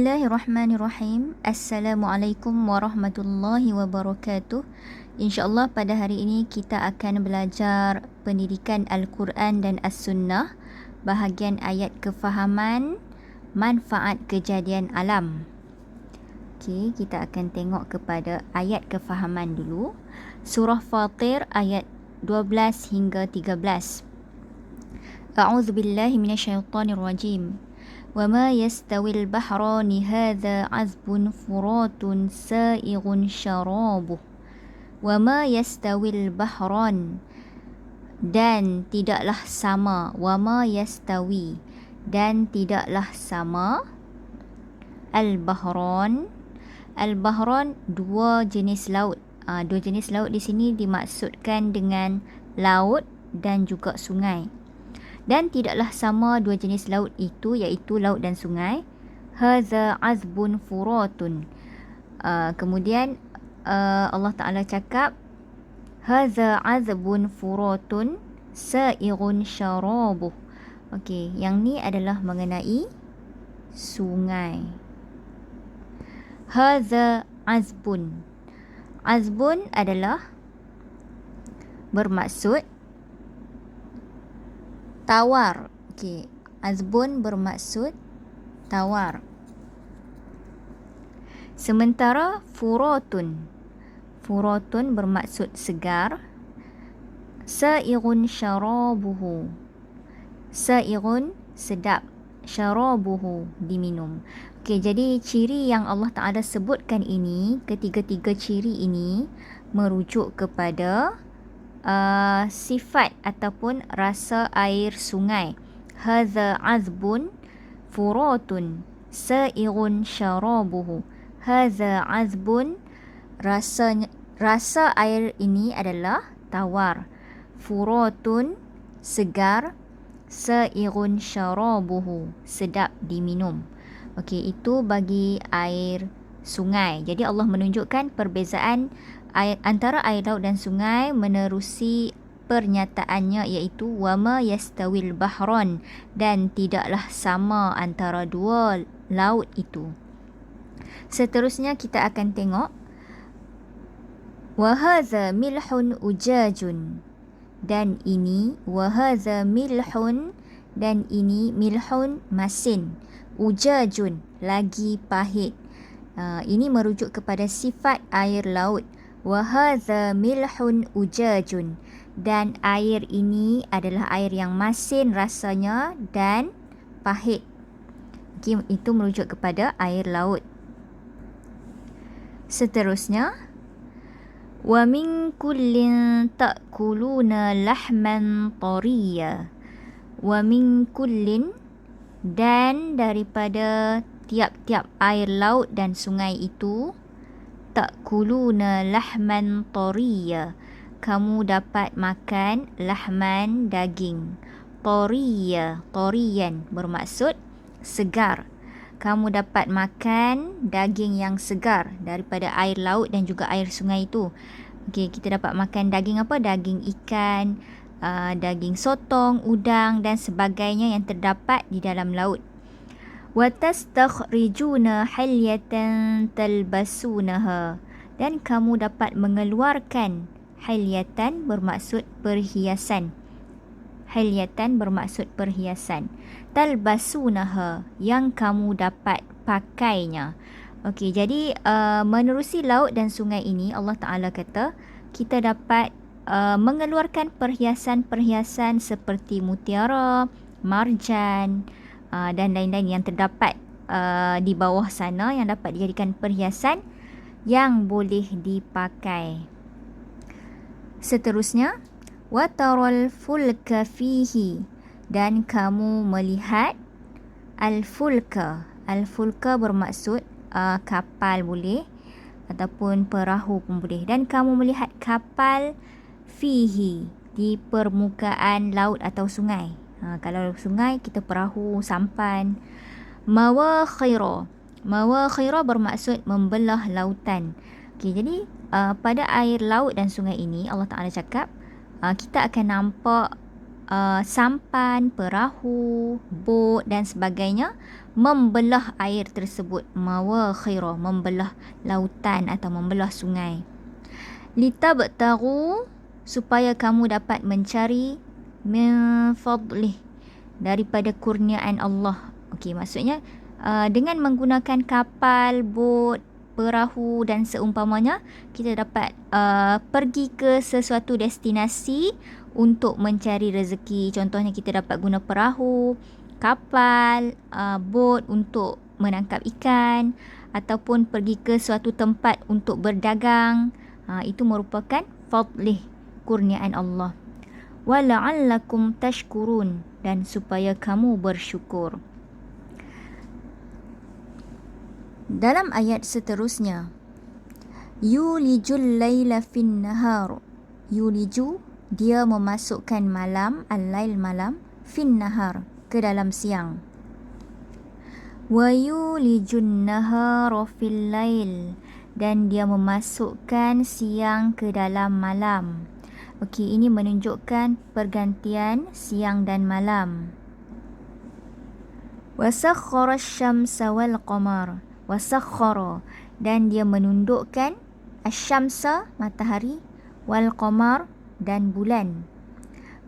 Bismillahirrahmanirrahim. Assalamualaikum warahmatullahi wabarakatuh. InsyaAllah pada hari ini kita akan belajar pendidikan Al-Quran dan As-Sunnah, bahagian ayat kefahaman manfaat kejadian alam. Okey, kita akan tengok kepada ayat kefahaman dulu. Surah Fatir ayat 12 hingga 13. A'udzubillahi minasyaitonirrajim. وما يستوي البحران هذا عذب فرات سائغ شرابه وما يستوي البحران dan tidaklah sama wama yastawi dan tidaklah sama al-bahran dua jenis laut. Dua jenis laut di sini dimaksudkan dengan laut dan juga sungai. Dan tidaklah sama dua jenis laut itu, iaitu laut dan sungai. Hadza azbun furatun. Kemudian Allah Ta'ala cakap, Hadza azbun furatun sa'ighun syarabuh. Okey, yang ni adalah mengenai sungai. Hadza azbun. Azbun adalah bermaksud tawar. Okey, azbun bermaksud tawar. Sementara furatun bermaksud segar. Sa'ighun syarabuhu. Sa'ighun sedap, syarabuhu diminum. Okey, jadi ciri yang Allah Ta'ala sebutkan ini, ketiga-tiga ciri ini merujuk kepada sifat ataupun rasa air sungai. Hadza azbun furatun sa'ighun syarabuhu. Hadza azbun, rasa air ini adalah tawar. Furatun segar, sa'ighun syarabuhu sedap diminum. Okey, itu bagi air sungai. Jadi Allah menunjukkan perbezaan antara air laut dan sungai menerusi pernyataannya, iaitu wama yastawil bahron, dan tidaklah sama antara dua laut itu. Seterusnya kita akan tengok wahadza milhun ujajun, dan ini wahadza milhun, dan ini milhun masin, ujajun lagi pahit. Ini merujuk kepada sifat air laut. Wahadza milhun ujajun, dan air ini adalah air yang masin rasanya dan pahit. Okay, itu merujuk kepada air laut. Seterusnya, wa min kullin ta'kuluna lahman tariya. Wa min kullin, dan daripada tiap-tiap air laut dan sungai itu, ta'kuluna lahman tariya, kamu dapat makan lahman daging. Tariya, tariyan bermaksud segar. Kamu dapat makan daging yang segar daripada air laut dan juga air sungai itu. Okey, kita dapat makan daging apa? Daging ikan, daging sotong, udang dan sebagainya yang terdapat di dalam laut. وَتَسْتَخْرِجُونَ حَلْيَةً تَلْبَسُونَهَا, dan kamu dapat mengeluarkan halyatan bermaksud perhiasan. Halyatan bermaksud perhiasan. Talbasunaha, yang kamu dapat pakainya. Okey, jadi menerusi laut dan sungai ini, Allah Ta'ala kata kita dapat mengeluarkan perhiasan-perhiasan seperti mutiara, marjan, dan lain-lain yang terdapat di bawah sana yang dapat dijadikan perhiasan yang boleh dipakai. Seterusnya, wataral fulka fihi, dan kamu melihat al-fulka. Al-fulka bermaksud kapal boleh, ataupun perahu pun boleh. Dan kamu melihat kapal fihi, di permukaan laut atau sungai. Kalau sungai, kita perahu, sampan. Mawakhira. Mawakhira bermaksud membelah lautan. Okey, jadi pada air laut dan sungai ini, Allah Ta'ala cakap kita akan nampak sampan, perahu, bot dan sebagainya membelah air tersebut. Mawakhira, membelah lautan atau membelah sungai. Litabtagu, supaya kamu dapat mencari min fadlih, daripada kurniaan Allah. Okey, maksudnya dengan menggunakan kapal, bot, perahu dan seumpamanya, kita dapat pergi ke sesuatu destinasi untuk mencari rezeki. Contohnya kita dapat guna perahu, kapal, bot untuk menangkap ikan, ataupun pergi ke suatu tempat untuk berdagang. Itu merupakan fadlih, kurniaan Allah. Wala'allakum tashkurun, dan supaya kamu bersyukur. Dalam ayat seterusnya, yulijul laila fin nahar. Yuliju, dia memasukkan malam, al-lail malam, fin nahar, ke dalam siang. Wa yulijun nahara fil lail, dan dia memasukkan siang ke dalam malam. Okey, ini menunjukkan pergantian siang dan malam. Wasakhkhara asy-syamsa wal qamar. Wasakhkhara, dan dia menundukkan asy-syamsa, matahari, wal qamar, dan bulan.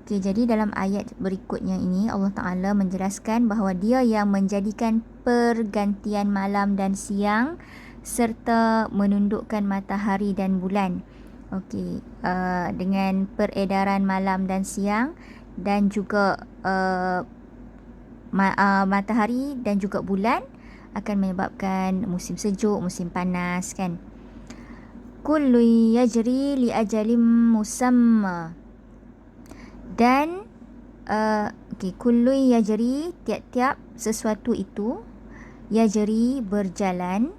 Okey, jadi dalam ayat berikutnya ini Allah Ta'ala menjelaskan bahawa dia yang menjadikan pergantian malam dan siang serta menundukkan matahari dan bulan. Okey, dengan peredaran malam dan siang dan juga matahari dan juga bulan akan menyebabkan musim sejuk, musim panas kan. Kullu yajri li ajalim musamma. Dan kullu yajri, tiap-tiap sesuatu itu, yajri, berjalan,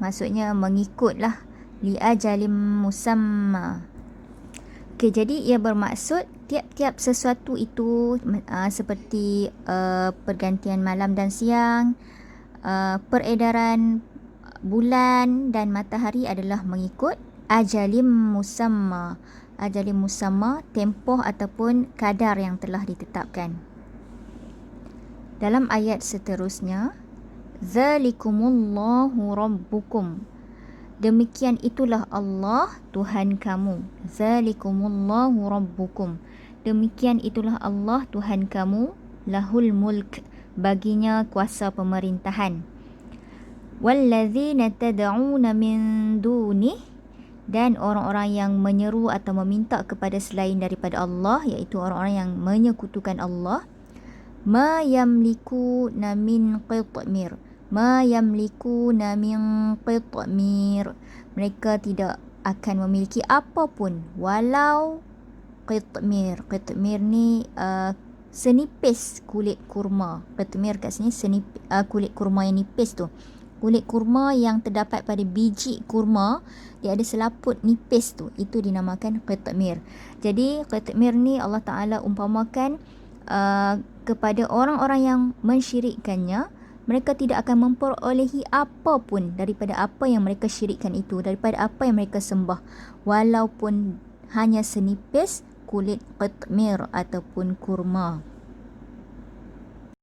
maksudnya mengikutlah, li ajalim musamma. Okey, jadi ia bermaksud tiap-tiap sesuatu itu seperti pergantian malam dan siang, peredaran bulan dan matahari adalah mengikut ajalim musamma. Ajalim musamma, tempoh ataupun kadar yang telah ditetapkan. Dalam ayat seterusnya, zalikumullahu rabbukum. Demikian itulah Allah Tuhan kamu. Zalikumullahu rabbukum. Demikian itulah Allah Tuhan kamu. Lahul mulk, baginya kuasa pemerintahan. Wallazina tad'una min dunih, dan orang-orang yang menyeru atau meminta kepada selain daripada Allah, iaitu orang-orang yang menyekutukan Allah, ma yamlikuna min qitmir. Ma yamlikuna min qitmir, mereka tidak akan memiliki apapun walau qitmir. Qitmir ni senipis kulit kurma. Qitmir kat sini kulit kurma yang nipis tu. Kulit kurma yang terdapat pada biji kurma, dia ada selaput nipis tu, itu dinamakan qitmir. Jadi qitmir ni Allah Ta'ala umpamakan kepada orang-orang yang mensyirikkannya, mereka tidak akan memperolehi apa pun daripada apa yang mereka syirikkan itu, daripada apa yang mereka sembah, walaupun hanya senipis kulit qitmir ataupun kurma.